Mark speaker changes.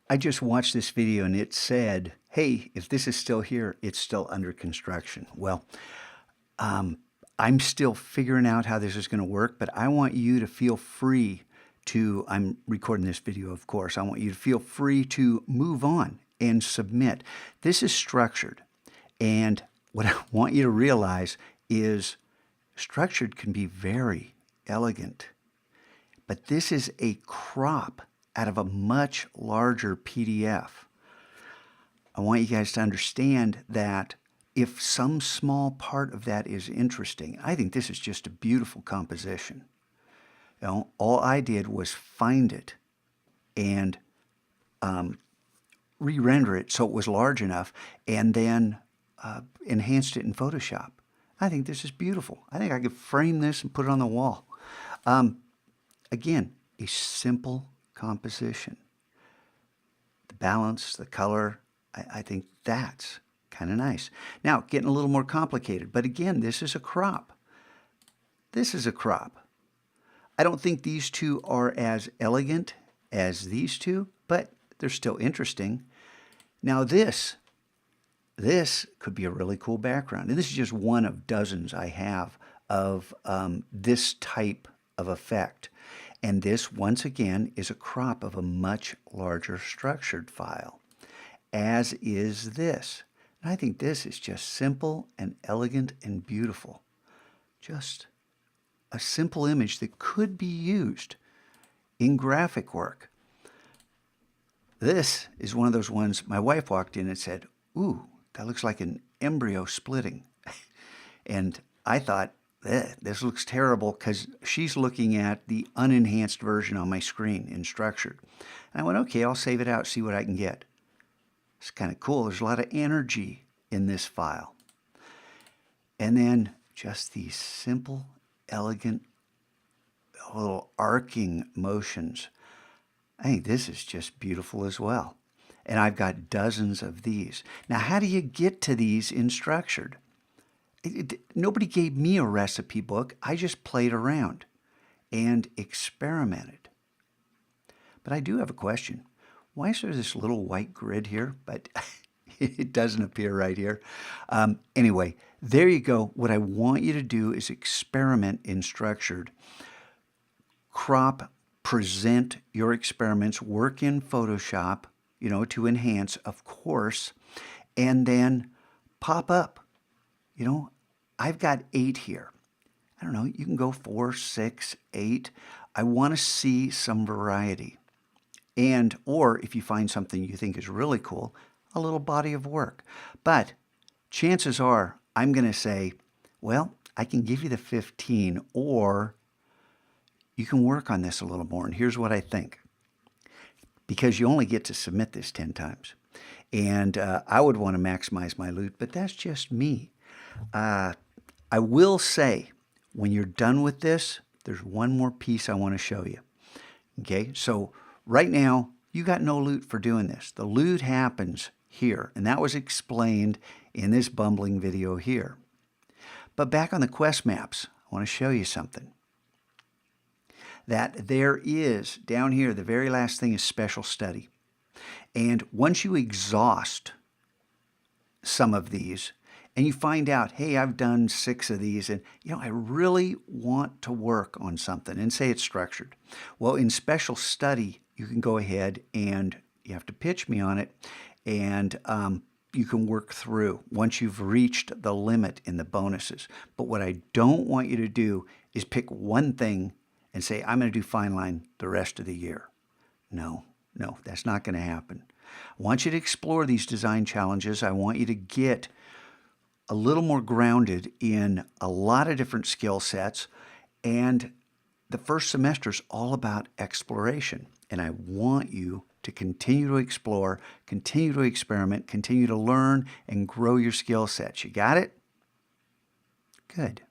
Speaker 1: I just watched this video and it said, hey, if this is still here, it's still under construction. Well, I'm still figuring out how this is going to work, but I want you to feel free to, I'm recording this video, of course, I want you to feel free to move on and submit. This is structured. And what I want you to realize is structured can be very elegant, but this is a crop out of a much larger PDF. I want you guys to understand that if some small part of that is interesting, I think this is just a beautiful composition. You know, all I did was find it and re-render it so it was large enough, and then enhanced it in Photoshop. I think this is beautiful. I think I could frame this and put it on the wall. Again, a simple composition. The balance, the color, I think that's kind of nice. Now, getting a little more complicated, but again, this is a crop. This is a crop. I don't think these two are as elegant as these two, but they're still interesting. Now this could be a really cool background. And this is just one of dozens I have of this type of effect. And this, once again, is a crop of a much larger structured file, as is this. And I think this is just simple and elegant and beautiful. Just a simple image that could be used in graphic work. This is one of those ones my wife walked in and said, ooh, that looks like an embryo splitting. And I thought, this looks terrible, because she's looking at the unenhanced version on my screen in structured. And I went, okay, I'll save it out, see what I can get. It's kind of cool. There's a lot of energy in this file. And then just these simple, elegant, little arcing motions. I think this is just beautiful as well. And I've got dozens of these. Now, how do you get to these in structured? Nobody gave me a recipe book. I just played around and experimented. But I do have a question. Why is there this little white grid here? But it doesn't appear right here. Anyway, there you go. What I want you to do is experiment in structured. Crop, present your experiments, work in Photoshop, you know, to enhance, of course, and then pop up. You know, I've got 8 here. I don't know, you can go 4, 6, 8. I want to see some variety. And, or if you find something you think is really cool, a little body of work. But chances are I'm going to say, well, I can give you the 15, or you can work on this a little more. And here's what I think. Because you only get to submit this 10 times. And I would want to maximize my loot, but that's just me. I will say, when you're done with this, there's one more piece I want to show you. Okay, so right now, you got no loot for doing this. The loot happens here, and that was explained in this bumbling video here. But back on the quest maps, I want to show you something. That there is, down here, the very last thing is special study. And once you exhaust some of these, and you find out, hey, I've done 6 of these, and you know, I really want to work on something, and say it's structured. Well, in special study, you can go ahead and you have to pitch me on it, and you can work through once you've reached the limit in the bonuses. But what I don't want you to do is pick one thing and say, I'm going to do fine line the rest of the year. No, that's not going to happen. I want you to explore these design challenges. I want you to get a little more grounded in a lot of different skill sets. And the first semester is all about exploration. And I want you to continue to explore, continue to experiment, continue to learn and grow your skill sets. You got it? Good.